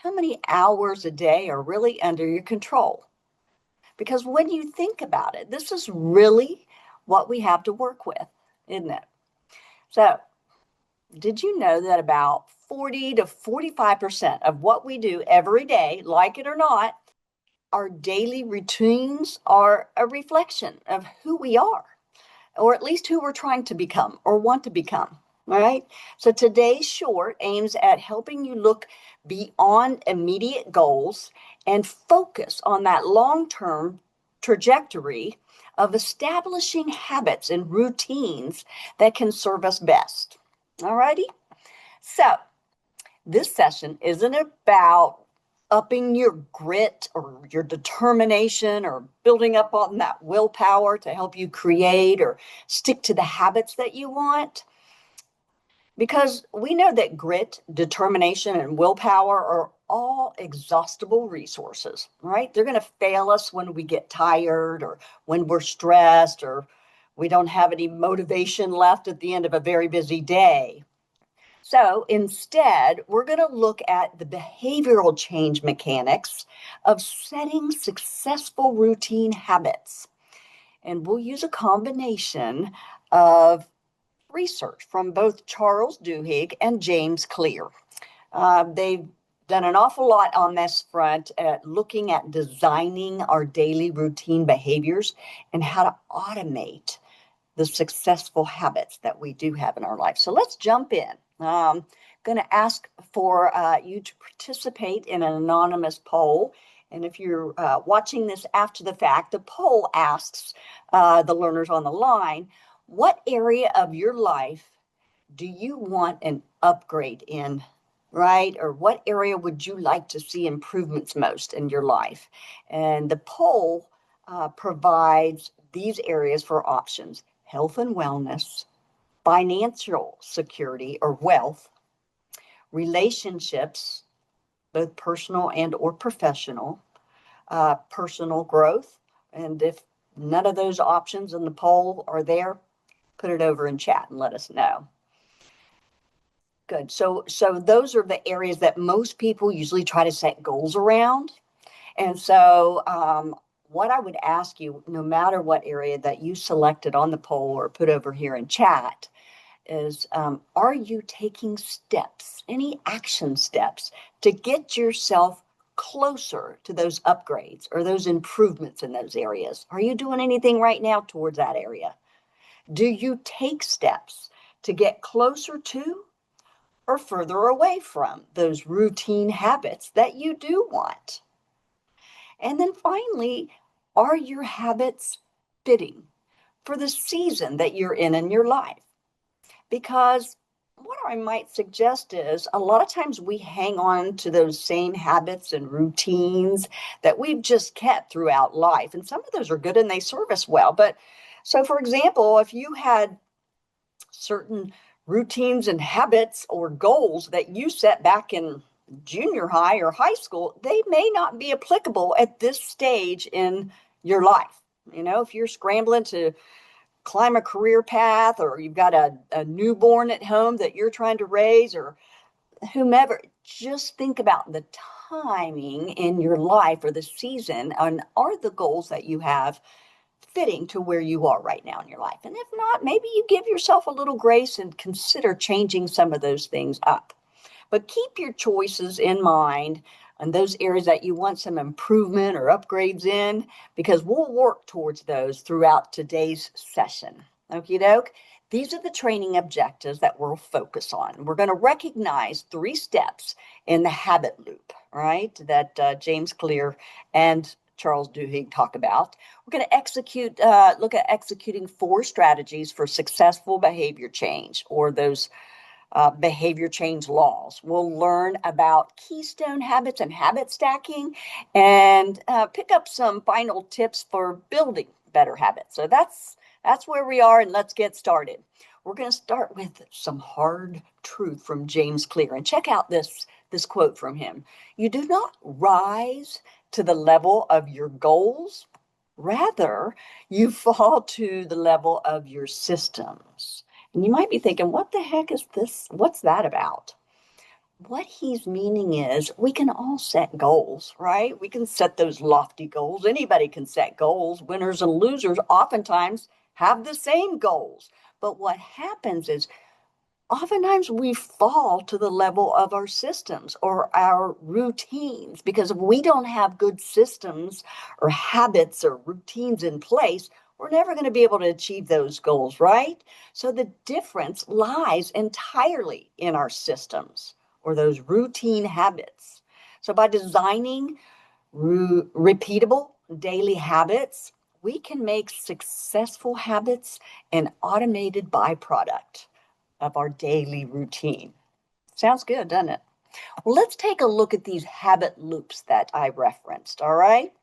how many hours a day are really under your control. Because when you think about it, this is really what we have to work with, isn't it? So, did you know that about 40 to 45% of what we do every day, like it or not, our daily routines are a reflection of who we are, or at least who we're trying to become or want to become. All right. So today's short aims at helping you look beyond immediate goals and focus on that long term trajectory of establishing habits and routines that can serve us best. All righty. So this session isn't about upping your grit or your determination or building up on that willpower to help you create or stick to the habits that you want. Because we know that grit, determination, and willpower are all exhaustible resources, right? They're going to fail us when we get tired or when we're stressed or we don't have any motivation left at the end of a very busy day. So instead, we're going to look at the behavioral change mechanics of setting successful routine habits. And we'll use a combination of research from both Charles Duhigg and James Clear. They've done an awful lot on this front at looking at designing our daily routine behaviors and how to automate the successful habits that we do have in our life. So let's jump in. Going to ask for you to participate in an anonymous poll. And if you're watching this after the fact, the poll asks the learners on the line, what area of your life do you want an upgrade in, right? Or what area would you like to see improvements most in your life? And the poll provides these areas for options: health and wellness, financial security or wealth, relationships, both personal and or professional, personal growth. And if none of those options in the poll are there, put it over in chat and let us know. Good. So those are the areas that most people usually try to set goals around. And so what I would ask you, no matter what area that you selected on the poll or put over here in chat, is are you taking steps, any action steps to get yourself closer to those upgrades or those improvements in those areas? Are you doing anything right now towards that area? Do you take steps to get closer to or further away from those routine habits that you do want? And then finally, are your habits fitting for the season that you're in your life? Because what I might suggest is a lot of times we hang on to those same habits and routines that we've just kept throughout life. And some of those are good and they serve us well. But so, for example, if you had certain routines and habits or goals that you set back in junior high or high school, they may not be applicable at this stage in your life. You know, if you're scrambling to climb a career path or you've got a newborn at home that you're trying to raise or whomever, just think about the timing in your life or the season and are the goals that you have fitting to where you are right now in your life. And if not, maybe you give yourself a little grace and consider changing some of those things up. But keep your choices in mind on those areas that you want some improvement or upgrades in, because we'll work towards those throughout today's session. Okie doke. These are the training objectives that we'll focus on. We're going to recognize 3 steps in the habit loop, right, that James Clear and Charles Duhigg talk about. We're going to look at executing 4 strategies for successful behavior change, or those behavior change laws. We'll learn about keystone habits and habit stacking and pick up some final tips for building better habits. So that's where we are, and let's get started. We're going to start with some hard truth from James Clear. And check out this quote from him. You do not rise to the level of your goals. Rather, you fall to the level of your systems. And you might be thinking, what the heck is this? What's that about? what he's meaning is we can all set goals, right? We can set those lofty goals. Anybody can set goals. Winners and losers oftentimes have the same goals. But what happens is oftentimes we fall to the level of our systems or our routines, because if we don't have good systems or habits or routines in place, we're never going to be able to achieve those goals, right? So the difference lies entirely in our systems or those routine habits. So by designing repeatable daily habits, we can make successful habits an automated byproduct of our daily routine. Sounds good, doesn't it? Well, let's take a look at these habit loops that I referenced, all right?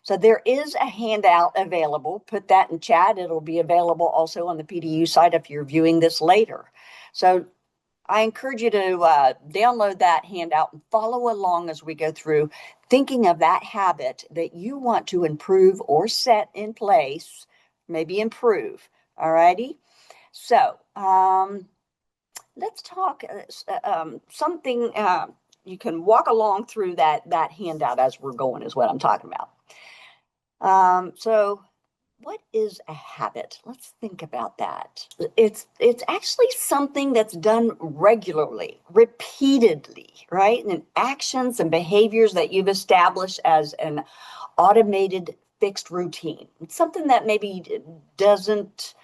So there is a handout available. Put that in chat. It'll be available also on the PDU site if you're viewing this later. So I encourage you to download that handout and follow along as we go through, thinking of that habit that you want to improve or set in place, maybe improve, all righty? So let's talk something. You can walk along through that handout as we're going is what I'm talking about. So what is a habit? Let's think about that. It's actually something that's done regularly, repeatedly, right? And actions and behaviors that you've established as an automated fixed routine. It's something that maybe doesn't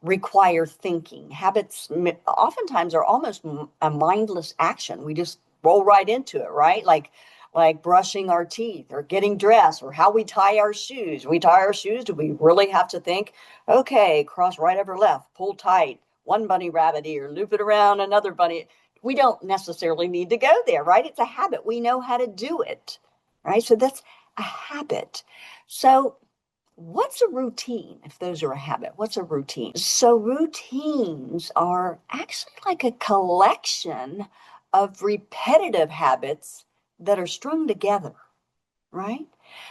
require thinking. Habits oftentimes are almost a mindless action. We just roll right into it, right? Like brushing our teeth or getting dressed or how we tie our shoes. We tie our shoes. Do we really have to think, okay, cross right over left, pull tight, one bunny rabbit ear, loop it around another bunny? We don't necessarily need to go there, right? It's a habit. We know how to do it, right? So that's a habit. So what's a routine? If those are a habit, what's a routine? So routines are actually like a collection of repetitive habits that are strung together, right?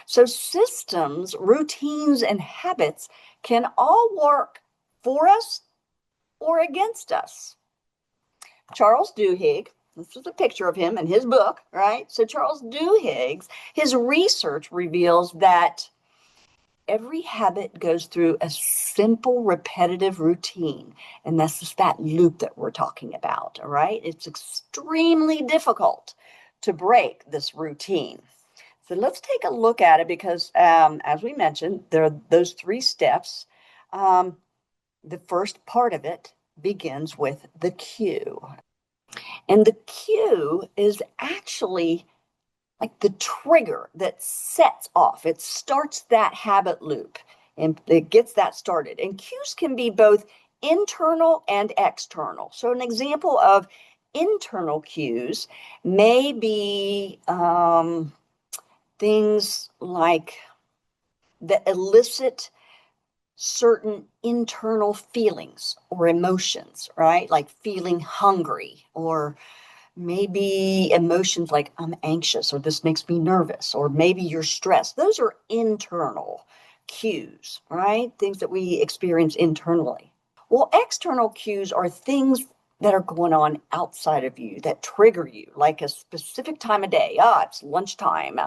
So systems, routines, and habits can all work for us or against us. Charles Duhigg, this is a picture of him in his book, right? So Charles Duhigg, his research reveals that every habit goes through a simple repetitive routine, and that's just that loop that we're talking about, all right? It's extremely difficult to break this routine. So let's take a look at it because, as we mentioned, there are those 3 steps. The first part of it begins with the cue. And the cue is actually like the trigger that sets off. It starts that habit loop and it gets that started. And cues can be both internal and external. So an example of internal cues may be things like that elicit certain internal feelings or emotions, right? Like feeling hungry, or maybe emotions like I'm anxious, or this makes me nervous, or maybe you're stressed. Those are internal cues, right? Things that we experience internally. Well, external cues are things that are going on outside of you that trigger you, like a specific time of day. It's lunchtime,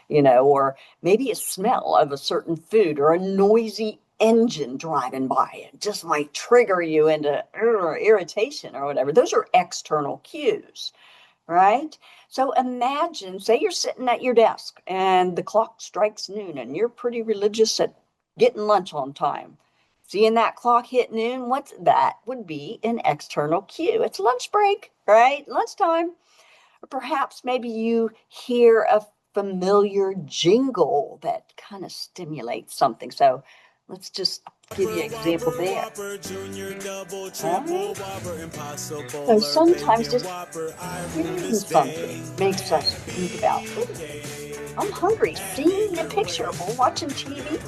or maybe a smell of a certain food or a noisy engine driving by. It just might trigger you into irritation or whatever. Those are external cues, right? So imagine, say you're sitting at your desk and the clock strikes noon and you're pretty religious at getting lunch on time. Seeing that clock hit noon, that would be an external cue. It's lunch break, right? Lunchtime. Or perhaps maybe you hear a familiar jingle that kind of stimulates something. So let's just give you an example there. So sometimes just hearing something makes us think about, I'm hungry. Seeing the picture, we're watching TV,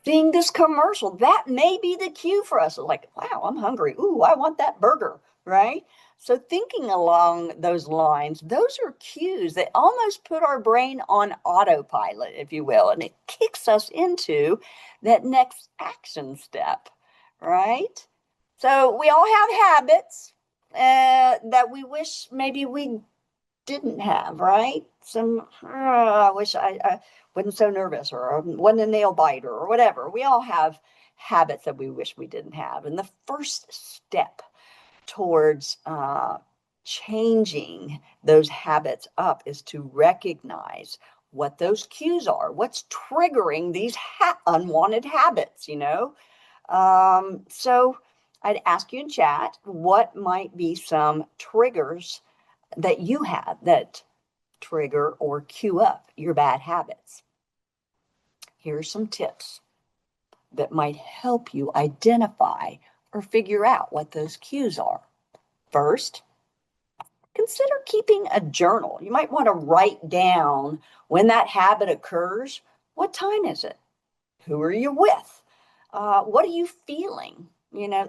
seeing this commercial, that may be the cue for us. Like, wow, I'm hungry. Ooh, I want that burger, right? So thinking along those lines, those are cues that almost put our brain on autopilot, if you will, and it kicks us into that next action step, right? So we all have habits, that we wish maybe we didn't have, right? I wish I wasn't so nervous, or wasn't a nail biter, or whatever. We all have habits that we wish we didn't have. And the first step towards changing those habits up is to recognize what those cues are, what's triggering these unwanted habits, So I'd ask you in chat, what might be some triggers that you have that trigger or cue up your bad habits? Here are some tips that might help you identify or figure out what those cues are. First, consider keeping a journal. You might want to write down when that habit occurs. What time is it? Who are you with? What are you feeling?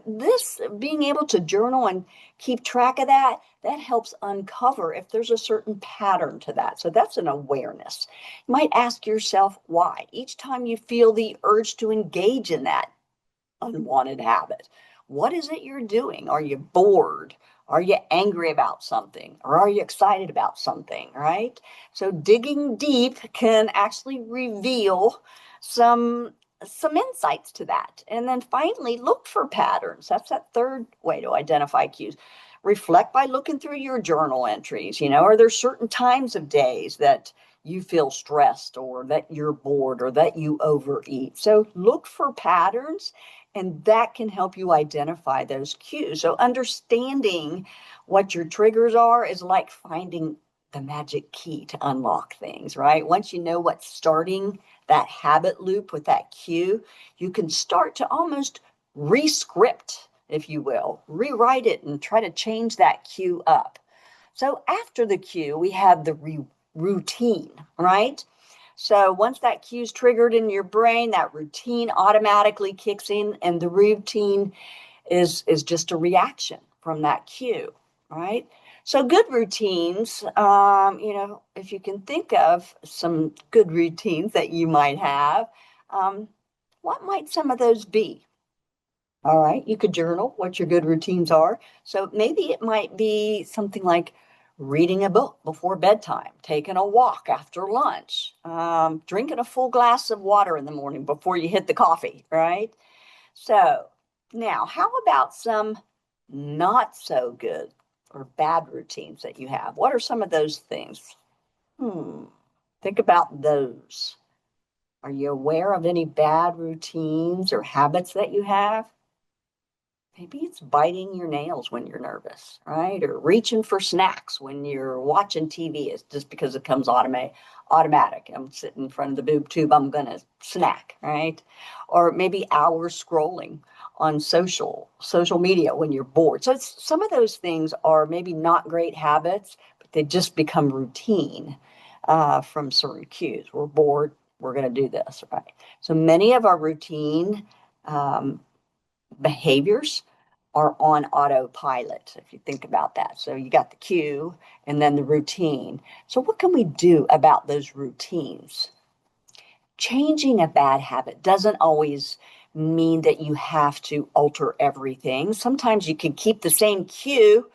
This being able to journal and keep track of that helps uncover if there's a certain pattern to that. So that's an awareness. You might ask yourself why. Each time you feel the urge to engage in that unwanted habit, what is it you're doing? Are you bored? Are you angry about something? Or are you excited about something, right? So digging deep can actually reveal some insights to that. And then finally, look for patterns. That's that third way to identify cues. Reflect by looking through your journal entries. Are there certain times of days that you feel stressed, or that you're bored, or that you overeat? So look for patterns, and that can help you identify those cues. So understanding what your triggers are is like finding the magic key to unlock things, right? Once you know what's starting that habit loop with that cue, you can start to almost re-script, if you will, rewrite it and try to change that cue up. So after the cue, we have the routine, right? So once that cue is triggered in your brain, that routine automatically kicks in, and the routine is just a reaction from that cue, right? So good routines, if you can think of some good routines that you might have, what might some of those be? All right, you could journal what your good routines are. So maybe it might be something like reading a book before bedtime, taking a walk after lunch, drinking a full glass of water in the morning before you hit the coffee, right? So now, how about some not so good or bad routines that you have? What are some of those things? Think about those. Are you aware of any bad routines or habits that you have? Maybe it's biting your nails when you're nervous, right? Or reaching for snacks when you're watching TV. It's just because it comes automatic. I'm sitting in front of the boob tube, I'm going to snack, right? Or maybe hours scrolling on social media when you're bored. So some of those things are maybe not great habits, but they just become routine from certain cues. We're bored, we're going to do this, right? So many of our routine behaviors are on autopilot, if you think about that. So you got the cue and then the routine. So what can we do about those routines? Changing a bad habit doesn't always mean that you have to alter everything. Sometimes you can keep the same cue,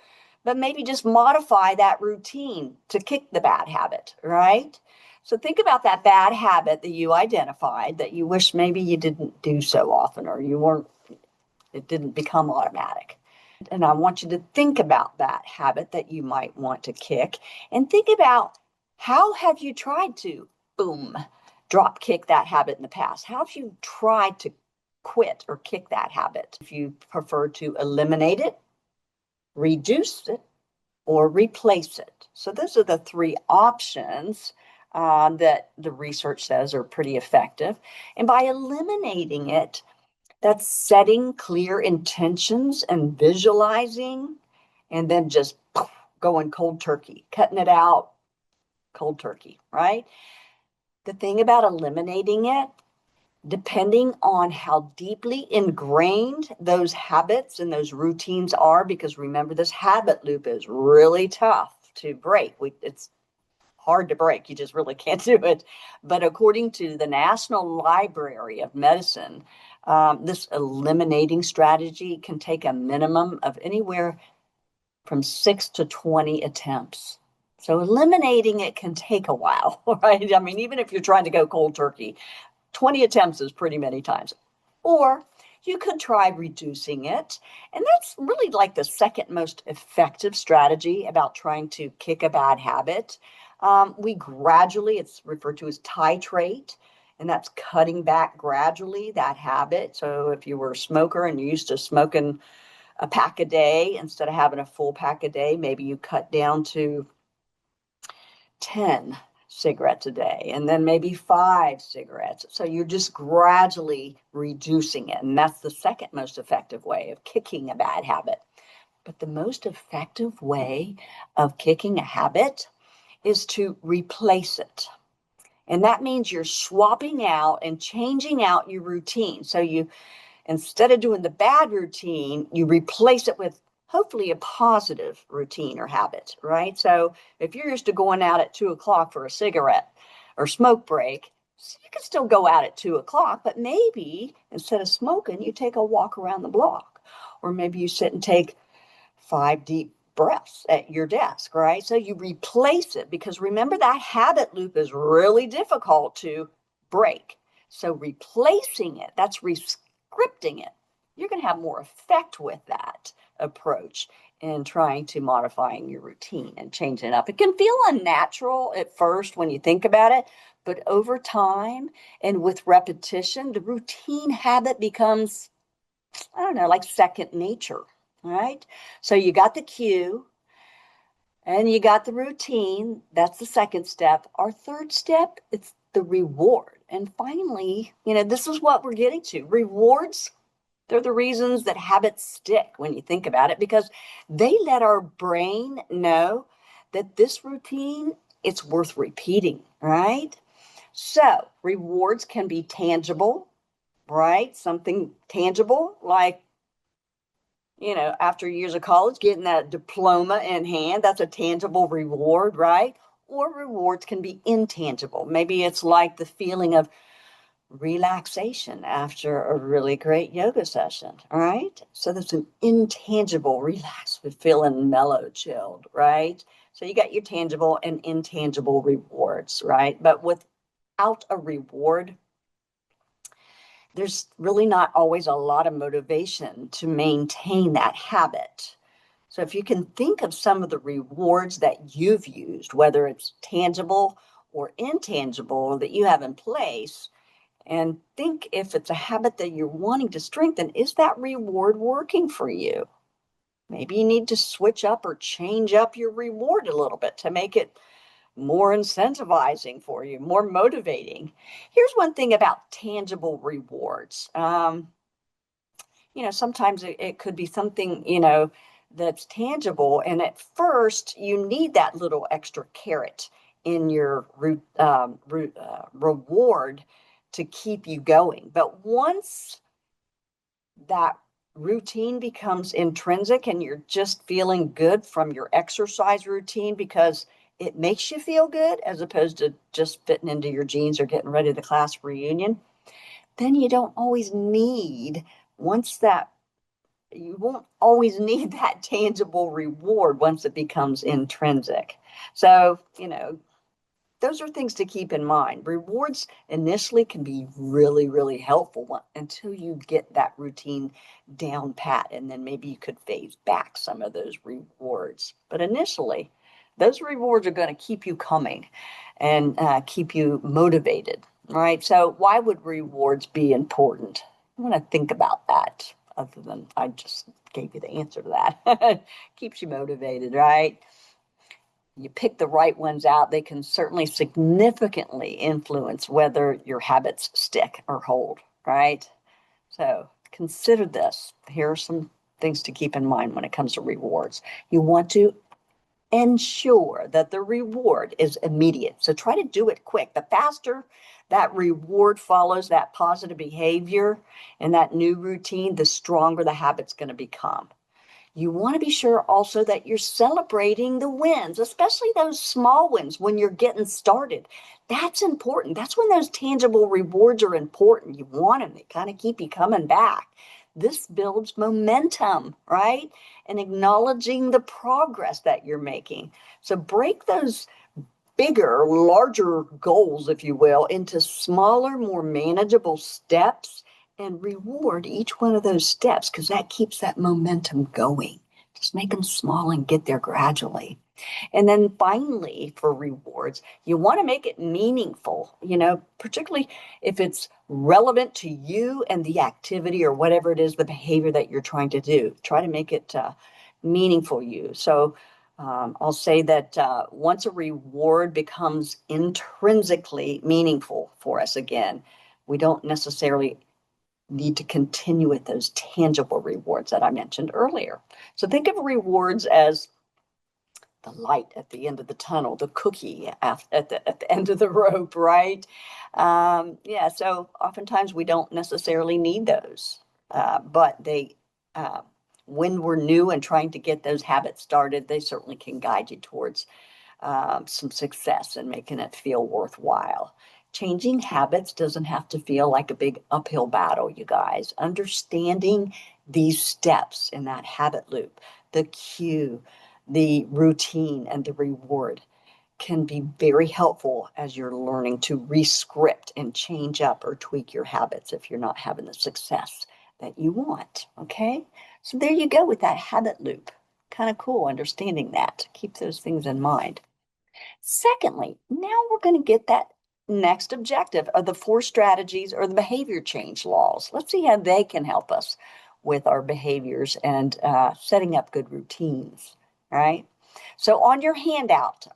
but maybe just modify that routine to kick the bad habit, right? So think about that bad habit that you identified that you wish maybe you didn't do so often, or it didn't become automatic. And I want you to think about that habit that you might want to kick, and think about, how have you tried to, drop kick that habit in the past? How have you tried to quit or kick that habit? If you prefer to eliminate it, reduce it, or replace it. So those are the three options that the research says are pretty effective. And by eliminating it, that's setting clear intentions and visualizing, and then just going cold turkey, cutting it out cold turkey, right? The thing about eliminating it, depending on how deeply ingrained those habits and those routines are, because remember, this habit loop is really tough to break. It's hard to break. You just really can't do it. But according to the National Library of Medicine, this eliminating strategy can take a minimum of anywhere from 6 to 20 attempts. So eliminating it can take a while, right? I mean, even if you're trying to go cold turkey, 20 attempts is pretty many times. Or you could try reducing it. And that's really like the second most effective strategy about trying to kick a bad habit. We gradually, it's referred to as titrate, and that's cutting back gradually that habit. So if you were a smoker and you used to smoking a pack a day, instead of having a full pack a day, maybe you cut down to 10 cigarettes a day, and then maybe 5 cigarettes. So you're just gradually reducing it. And that's the second most effective way of kicking a bad habit. But the most effective way of kicking a habit is to replace it. And that means you're swapping out and changing out your routine. So you, instead of doing the bad routine, you replace it with hopefully a positive routine or habit, right? So if you're used to going out at 2 o'clock for a cigarette or smoke break, you can still go out at 2 o'clock, but maybe instead of smoking, you take a walk around the block, or maybe you sit and take 5 deep breaths at your desk, right? So you replace it, because remember, that habit loop is really difficult to break. So replacing it, that's scripting it. You're going to have more effect with that approach in trying to modifying your routine and changing it up. It can feel unnatural at first when you think about it, but over time and with repetition, the routine habit becomes, I don't know, like second nature, right? So you got the cue and you got the routine. That's the second step. Our third step, it's the reward. And finally, this is what we're getting to. Rewards, they're the reasons that habits stick when you think about it, because they let our brain know that this routine, it's worth repeating, right? So rewards can be tangible, right? Something tangible like, after years of college, getting that diploma in hand, that's a tangible reward, right? Or rewards can be intangible. Maybe it's like the feeling of relaxation after a really great yoga session, all right? So that's an intangible relax with feeling mellow, chilled, right? So you got your tangible and intangible rewards, right? But without a reward, there's really not always a lot of motivation to maintain that habit. So if you can think of some of the rewards that you've used, whether it's tangible or intangible that you have in place, and think if it's a habit that you're wanting to strengthen, is that reward working for you? Maybe you need to switch up or change up your reward a little bit to make it more incentivizing for you, more motivating. Here's one thing about tangible rewards. Sometimes it could be something, that's tangible. And at first, you need that little extra carrot in your reward to keep you going. But once that routine becomes intrinsic and you're just feeling good from your exercise routine because it makes you feel good, as opposed to just fitting into your jeans or getting ready for the class reunion, then you won't always need that tangible reward once it becomes intrinsic. So, those are things to keep in mind. Rewards initially can be really, really helpful until you get that routine down pat, and then maybe you could phase back some of those rewards. But initially, those rewards are going to keep you coming and keep you motivated, right? So why would rewards be important? I want to think about that, other than I just gave you the answer to that. Keeps you motivated, right? You pick the right ones out, they can certainly significantly influence whether your habits stick or hold, right? So consider this. Here are some things to keep in mind when it comes to rewards. You want to ensure that the reward is immediate. So try to do it quick. The faster that reward follows that positive behavior and that new routine, the stronger the habit's going to become. You want to be sure also that you're celebrating the wins, especially those small wins when you're getting started. That's important. That's when those tangible rewards are important. You want them. They kind of keep you coming back. This builds momentum, right? And acknowledging the progress that you're making. So break those bigger, larger goals, if you will, into smaller, more manageable steps and reward each one of those steps because that keeps that momentum going. Just make them small and get there gradually. And then finally, for rewards, you want to make it meaningful, particularly if it's relevant to you and the activity or whatever it is, the behavior that you're trying to do. Try to make it meaningful you. So I'll say that once a reward becomes intrinsically meaningful for us again, we don't necessarily need to continue with those tangible rewards that I mentioned earlier. So think of rewards as the light at the end of the tunnel, the cookie at the end of the rope, right? So oftentimes we don't necessarily need those, but they, when we're new and trying to get those habits started, they certainly can guide you towards some success and making it feel worthwhile. Changing habits doesn't have to feel like a big uphill battle, you guys. Understanding these steps in that habit loop, the cue, the routine, and the reward can be very helpful as you're learning to rescript and change up or tweak your habits if you're not having the success that you want. Okay? So there you go with that habit loop. Kind of cool understanding that. Keep those things in mind. Secondly, now we're going to get that next objective of the 4 strategies or the behavior change laws. Let's see how they can help us with our behaviors and setting up good routines, right? So on your handout,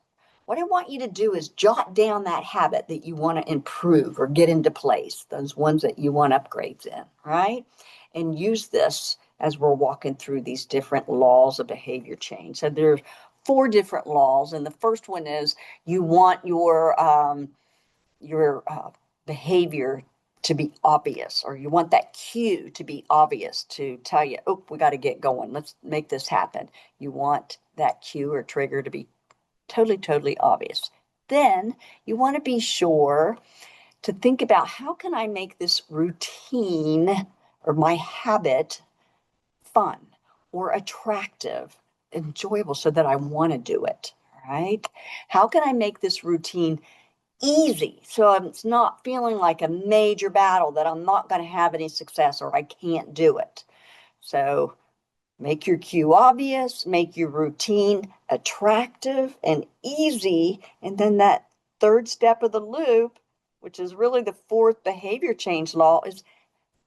what I want you to do is jot down that habit that you want to improve or get into place, those ones that you want upgrades in, right? And use this as we're walking through these different laws of behavior change. So there's 4 different laws, and the first one is you want your behavior to be obvious, or you want that cue to be obvious to tell you, oh, we got to get going. Let's make this happen. You want that cue or trigger to be totally obvious. Then you want to be sure to think about how can I make this routine or my habit fun or attractive, enjoyable so that I want to do it, right? How can I make this routine easy so it's not feeling like a major battle that I'm not going to have any success or I can't do it? So make your cue obvious, make your routine attractive and easy. And then that third step of the loop, which is really the 4th behavior change law, is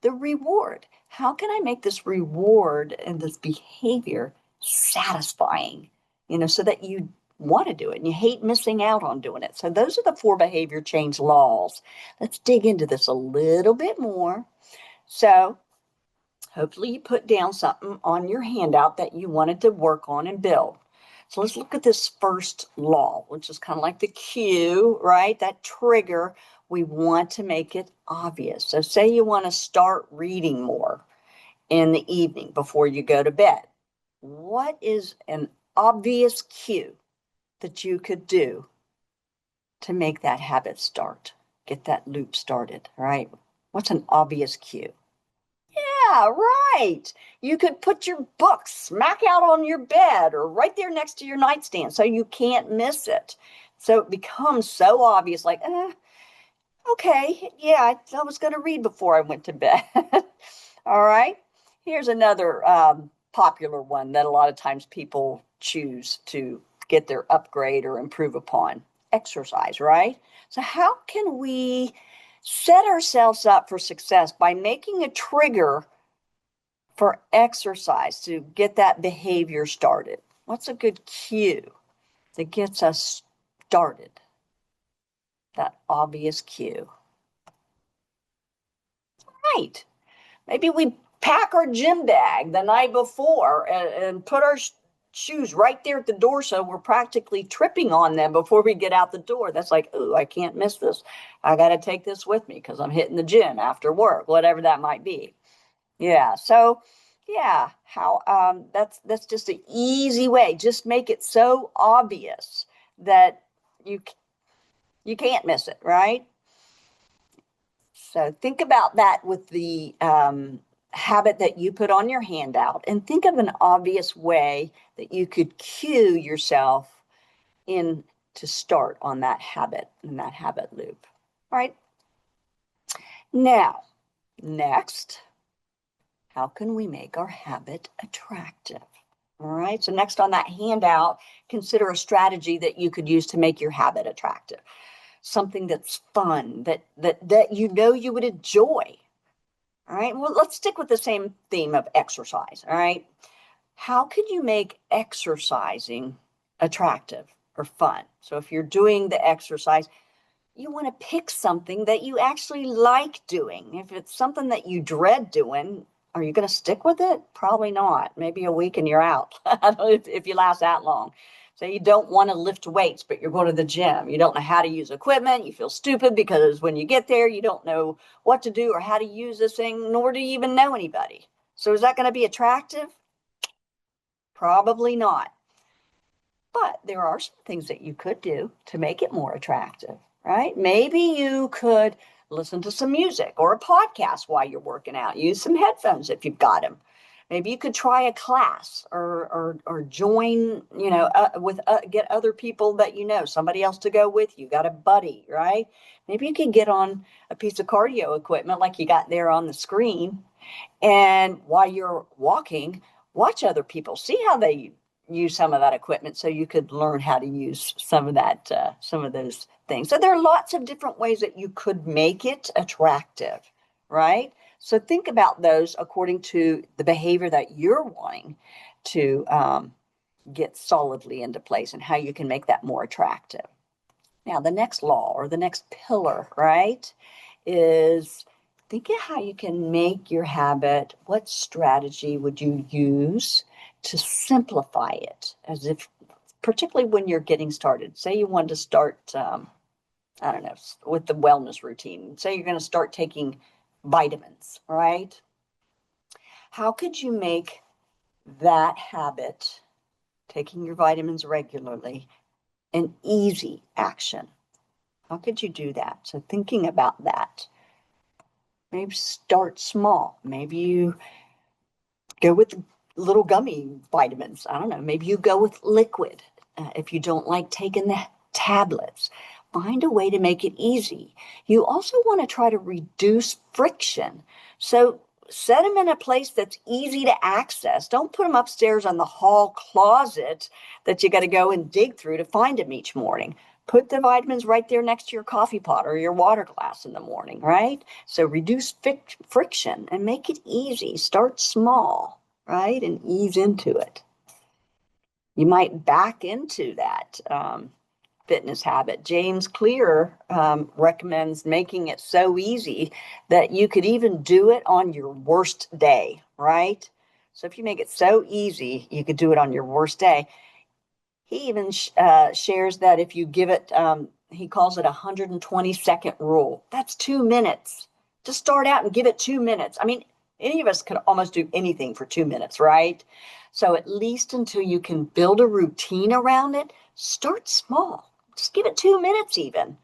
the reward. How can I make this reward and this behavior satisfying, so that you want to do it and you hate missing out on doing it? So those are the 4 behavior change laws. Let's dig into this a little bit more. So hopefully you put down something on your handout that you wanted to work on and build. So let's look at this first law, which is kind of like the cue, right? That trigger. We want to make it obvious. So say you want to start reading more in the evening before you go to bed. What is an obvious cue that you could do to make that habit start? Get that loop started, right? What's an obvious cue? Yeah, right. You could put your book smack out on your bed or right there next to your nightstand so you can't miss it. So it becomes so obvious, like, okay, yeah, I was going to read before I went to bed. All right. Here's another popular one that a lot of times people choose to get their upgrade or improve upon: exercise, right? So how can we set ourselves up for success by making a trigger for exercise to get that behavior started? What's a good cue that gets us started? That obvious cue. Right. Maybe we pack our gym bag the night before and put our shoes right there at the door so we're practically tripping on them before we get out the door. That's like, oh, I can't miss this. I got to take this with me because I'm hitting the gym after work, whatever that might be. Yeah. So, yeah, that's just an easy way. Just make it so obvious that you can't miss it, right? So think about that with the habit that you put on your handout and think of an obvious way that you could cue yourself in to start on that habit and that habit loop. All right. Now, next, how can we make our habit attractive? All right. So next on that handout, consider a strategy that you could use to make your habit attractive. Something that's fun, that you know you would enjoy. All right. Well, let's stick with the same theme of exercise. All right. How can you make exercising attractive or fun? So if you're doing the exercise, you want to pick something that you actually like doing. If it's something that you dread doing, are you going to stick with it? Probably not. Maybe a week and you're out. I don't know if you last that long. So you don't want to lift weights, but you're going to the gym. You don't know how to use equipment. You feel stupid because when you get there, you don't know what to do or how to use this thing, nor do you even know anybody. So is that going to be attractive? Probably not. But there are some things that you could do to make it more attractive, right? Maybe you could listen to some music or a podcast while you're working out. Use some headphones if you've got them. Maybe you could try a class or join, get other people that you know, somebody else to go with you. Got a buddy, right? Maybe you could get on a piece of cardio equipment like you got there on the screen, and while you're walking, watch other people, see how they use some of that equipment so you could learn how to use some of those things. So there are lots of different ways that you could make it attractive, right? So think about those according to the behavior that you're wanting to get solidly into place and how you can make that more attractive. Now, the next law or the next pillar, right, is think of how you can make your habit. What strategy would you use to simplify it? As if, particularly when you're getting started, say you wanted to start, I don't know, with the wellness routine. Say you're going to start taking vitamins, right? How could you make that habit, taking your vitamins regularly, an easy action? How could you do that? So thinking about that. Maybe start small. Maybe you go with little gummy vitamins. I don't know. Maybe you go with liquid if you don't like taking the tablets. Find a way to make it easy. You also want to try to reduce friction. So set them in a place that's easy to access. Don't put them upstairs on the hall closet that you got to go and dig through to find them each morning. Put the vitamins right there next to your coffee pot or your water glass in the morning, right? So reduce friction and make it easy. Start small, right? And ease into it. You might back into that fitness habit. James Clear recommends making it so easy that you could even do it on your worst day, right? So if you make it so easy, you could do it on your worst day. He even shares that if you give it, he calls it 120-second rule. That's 2 minutes. Just start out and give it 2 minutes. I mean, any of us could almost do anything for 2 minutes, right? So at least until you can build a routine around it, start small. Just give it 2 minutes even.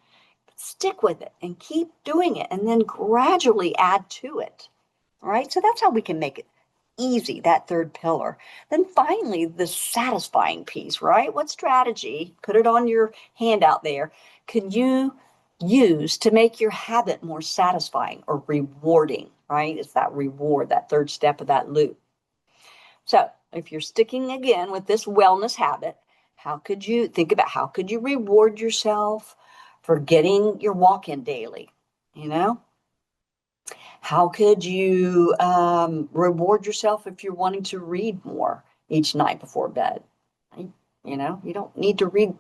Stick with it and keep doing it and then gradually add to it. All right, so that's how we can make it easy, that third pillar. Then finally, the satisfying piece, right? What strategy, put it on your handout there, could you use to make your habit more satisfying or rewarding, right? It's that reward, that third step of that loop. So if you're sticking again with this wellness habit, how could you think about how could you reward yourself for getting your walk-in daily? You know, how could you reward yourself if you're wanting to read more each night before bed? You know, you don't need to read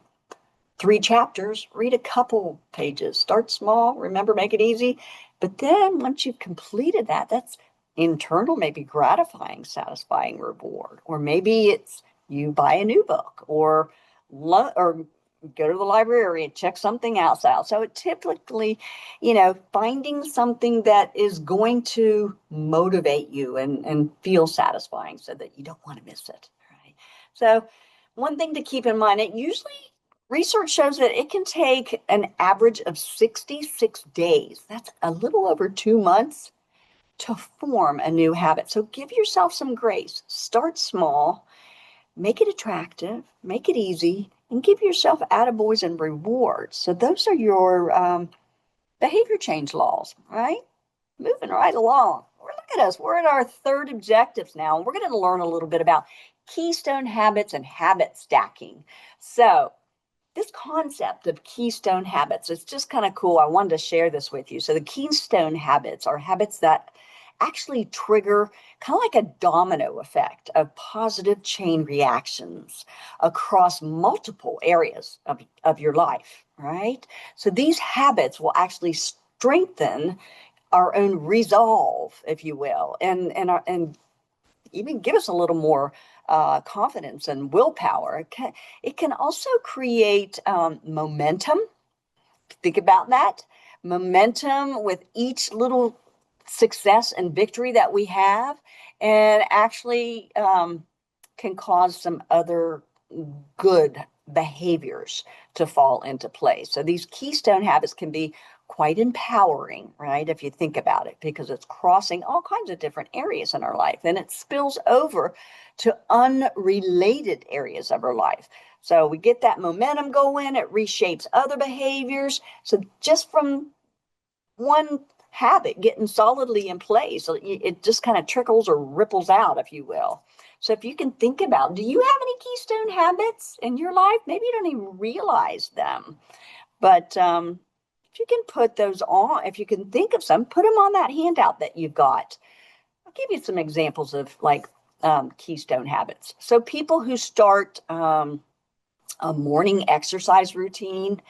3 chapters, read a couple pages. Start small, remember, make it easy. But then once you've completed that, that's internal, maybe gratifying, satisfying reward. Or maybe it's you buy a new book or go to the library and check something else out. So it typically, finding something that is going to motivate you and feel satisfying so that you don't want to miss it. Right? So one thing to keep in mind, research shows that it can take an average of 66 days. That's a little over 2 months to form a new habit. So give yourself some grace. Start small, make it attractive, make it easy, and give yourself attaboys and rewards. So those are your behavior change laws, right? Moving right along. Look at us. We're at our third objectives now. And we're going to learn a little bit about keystone habits and habit stacking. So this concept of keystone habits, it's just kind of cool. I wanted to share this with you. So the keystone habits are habits that actually trigger kind of like a domino effect of positive chain reactions across multiple areas of your life, right? So these habits will actually strengthen our own resolve, if you will, and even give us a little more confidence and willpower. It can also create momentum. Think about that. Momentum with each little success and victory that we have, and actually can cause some other good behaviors to fall into place. So these keystone habits can be quite empowering, right? If you think about it, because it's crossing all kinds of different areas in our life and it spills over to unrelated areas of our life. So we get that momentum going, it reshapes other behaviors. So just from one habit getting solidly in place, it just kind of trickles or ripples out, if you will. So if you can think about, do you have any keystone habits in your life? Maybe you don't even realize them, but if you can put those on, if you can think of some, put them on that handout that you've got. I'll give you some examples of like keystone habits. So people who start a morning exercise routine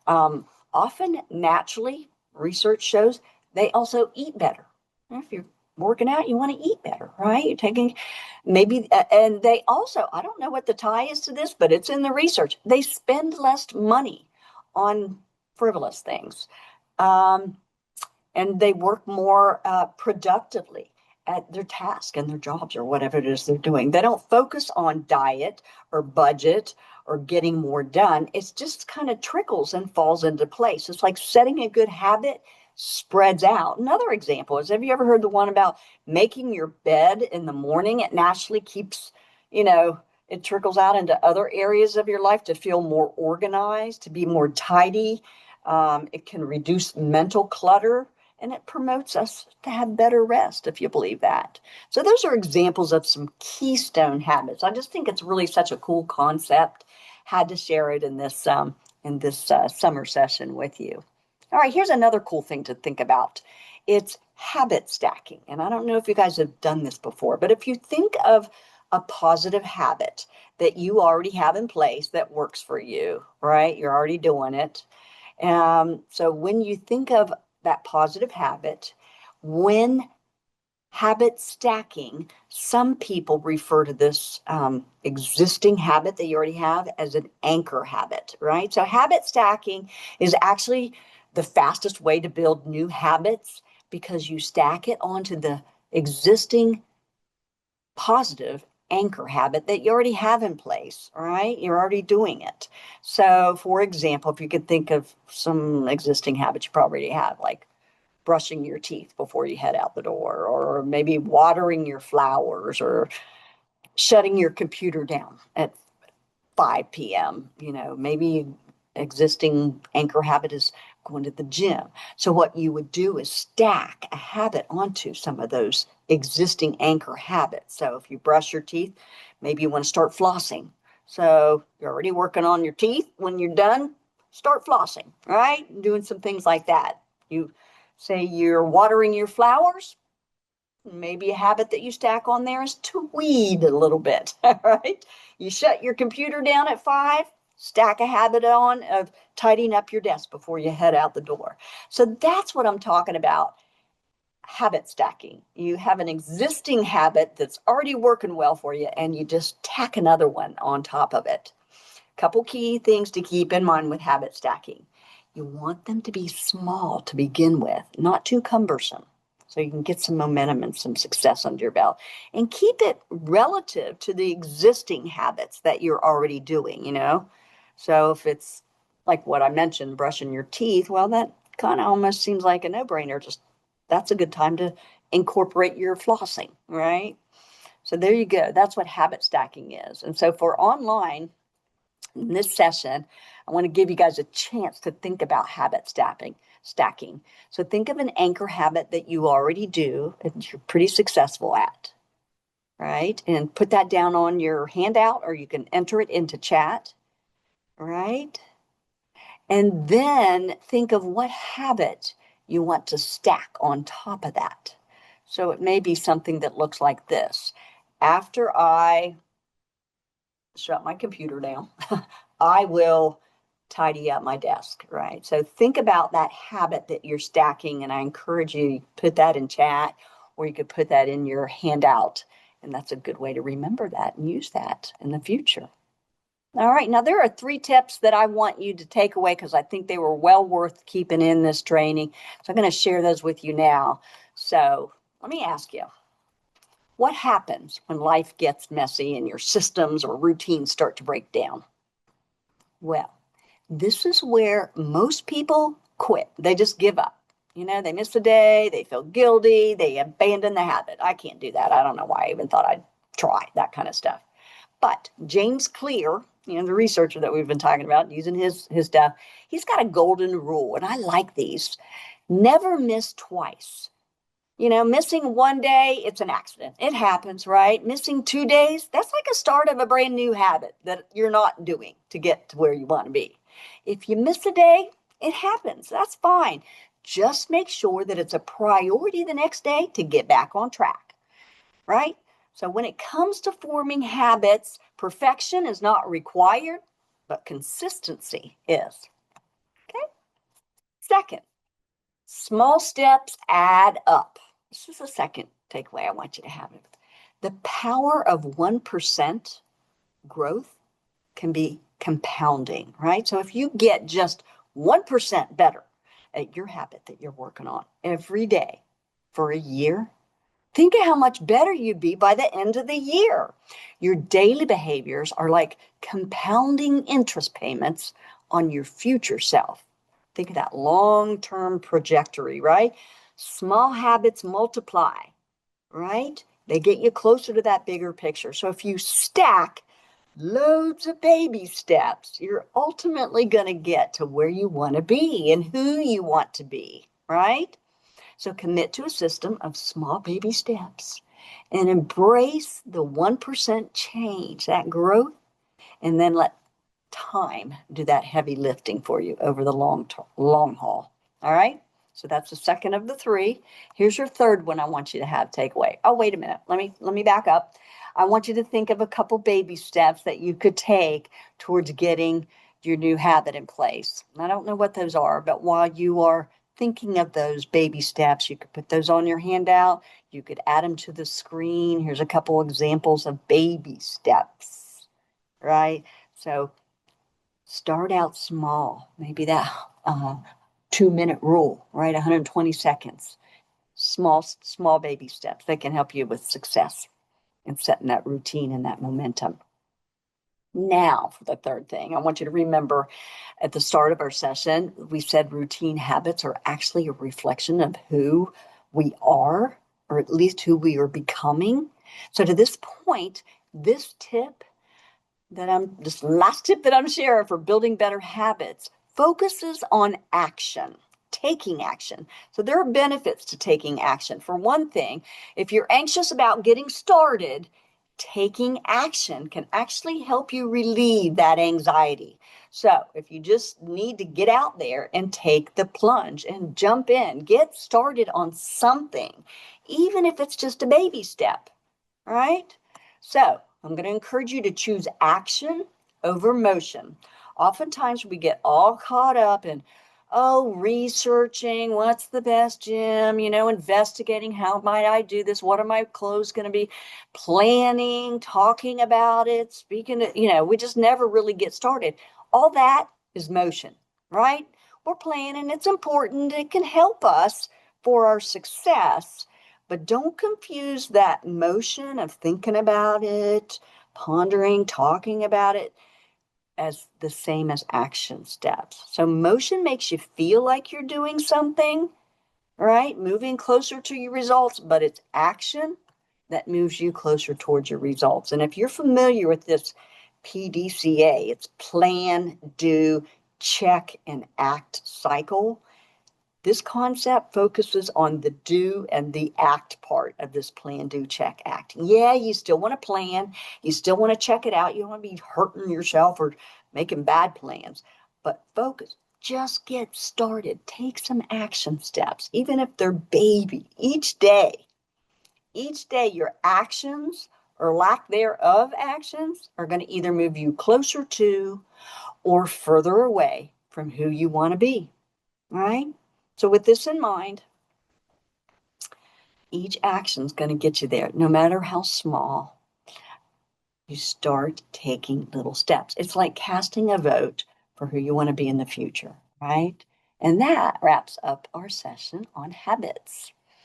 often naturally, research shows, they also eat better. If you're working out, you want to eat better, right? You're taking maybe, and they also, I don't know what the tie is to this, but it's in the research. They spend less money on frivolous things. And they work more productively at their task and their jobs or whatever it is they're doing. They don't focus on diet or budget or getting more done. It's just kind of trickles and falls into place. It's like setting a good habit spreads out. Another example is, have you ever heard the one about making your bed in the morning? It naturally keeps, it trickles out into other areas of your life to feel more organized, to be more tidy. It can reduce mental clutter, and it promotes us to have better rest, if you believe that. So those are examples of some keystone habits. I just think it's really such a cool concept. Had to share it in this summer session with you. All right, here's another cool thing to think about. It's habit stacking. And I don't know if you guys have done this before, but if you think of a positive habit that you already have in place that works for you, right? You're already doing it. So when you think of that positive habit, when habit stacking, some people refer to this existing habit that you already have as an anchor habit, right? So habit stacking is actually the fastest way to build new habits because you stack it onto the existing positive anchor habit that you already have in place, all right? You're already doing it. So for example, if you could think of some existing habits you probably already have, like brushing your teeth before you head out the door, or maybe watering your flowers, or shutting your computer down at 5 p.m. Maybe existing anchor habit is going to the gym. So what you would do is stack a habit onto some of those existing anchor habits. So if you brush your teeth, maybe you want to start flossing. So you're already working on your teeth. When you're done, start flossing, right? Doing some things like that. You say you're watering your flowers. Maybe a habit that you stack on there is to weed a little bit, right? You shut your computer down at 5, stack a habit on of tidying up your desk before you head out the door. So that's what I'm talking about, habit stacking. You have an existing habit that's already working well for you, and you just tack another one on top of it. Couple key things to keep in mind with habit stacking. You want them to be small to begin with, not too cumbersome, so you can get some momentum and some success under your belt. And keep it relative to the existing habits that you're already doing, So if it's like what I mentioned, brushing your teeth, well, that kind of almost seems like a no-brainer. Just that's a good time to incorporate your flossing, right? So there you go. That's what habit stacking is. And so for online, in this session, I want to give you guys a chance to think about habit stacking. So think of an anchor habit that you already do and you're pretty successful at, right? And put that down on your handout, or you can enter it into chat, right? And then think of what habit you want to stack on top of that. So it may be something that looks like this. After I shut my computer down, I will tidy up my desk, right? So think about that habit that you're stacking, and I encourage you to put that in chat, or you could put that in your handout, and that's a good way to remember that and use that in the future. All right, now there are 3 tips that I want you to take away because I think they were well worth keeping in this training. So I'm going to share those with you now. So let me ask you, what happens when life gets messy and your systems or routines start to break down? Well, this is where most people quit. They just give up. You know, they miss a day, they feel guilty, they abandon the habit. I can't do that. I don't know why I even thought I'd try that kind of stuff. But James Clear, you know, the researcher that we've been talking about, using his stuff, he's got a golden rule, and I like these. Never miss twice. You know, missing one day, it's an accident. It happens, right? Missing 2 days, that's like a start of a brand new habit that you're not doing to get to where you want to be. If you miss a day, it happens. That's fine. Just make sure that it's a priority the next day to get back on track, right? So when it comes to forming habits, perfection is not required, but consistency is. Okay? Second, small steps add up. This is the second takeaway I want you to have. The power of 1% growth can be compounding, right? So if you get just 1% better at your habit that you're working on every day for a year, think of how much better you'd be by the end of the year. Your daily behaviors are like compounding interest payments on your future self. Think of that long-term trajectory, right? Small habits multiply, right? They get you closer to that bigger picture. So if you stack loads of baby steps, you're ultimately going to get to where you want to be and who you want to be, right? So commit to a system of small baby steps and embrace the 1% change, that growth, and then let time do that heavy lifting for you over the long haul. All right? So that's the second of the 3. Here's your third one I want you to have takeaway. Oh, wait a minute. Let me back up. I want you to think of a couple baby steps that you could take towards getting your new habit in place. I don't know what those are, but while you are thinking of those baby steps, you could put those on your handout. You could add them to the screen. Here's a couple examples of baby steps, right? So start out small. Maybe that 2-minute rule, right? 120 seconds. Small baby steps that can help you with success and setting that routine and that momentum. Now, for the third thing, I want you to remember at the start of our session, we said routine habits are actually a reflection of who we are, or at least who we are becoming. So to this point, this last tip that I'm sharing for building better habits focuses on action, taking action. So there are benefits to taking action. For one thing, if you're anxious about getting started, taking action can actually help you relieve that anxiety. So if you just need to get out there and take the plunge and jump in, get started on something, even if it's just a baby step, right? So I'm going to encourage you to choose action over motion. Oftentimes we get all caught up in, researching what's the best gym, investigating how might I do this, what are my clothes going to be, planning, talking about it, speaking to, we just never really get started. All that is motion, right? We're planning, it's important, it can help us for our success, but don't confuse that motion of thinking about it, pondering, talking about it, as the same as action steps. So motion makes you feel like you're doing something, right? Moving closer to your results, but it's action that moves you closer towards your results. And if you're familiar with this PDCA, it's plan, do, check, and act cycle. This concept focuses on the do and the act part of this plan, do, check, act. Yeah, you still want to plan. You still want to check it out. You don't want to be hurting yourself or making bad plans, but focus. Just get started. Take some action steps, even if they're baby, each day. Each day, your actions or lack thereof actions are going to either move you closer to or further away from who you want to be. All right? So, with this in mind, each action is going to get you there, no matter how small. You start taking little steps. It's like casting a vote for who you want to be in the future, right? And that wraps up our session on habits.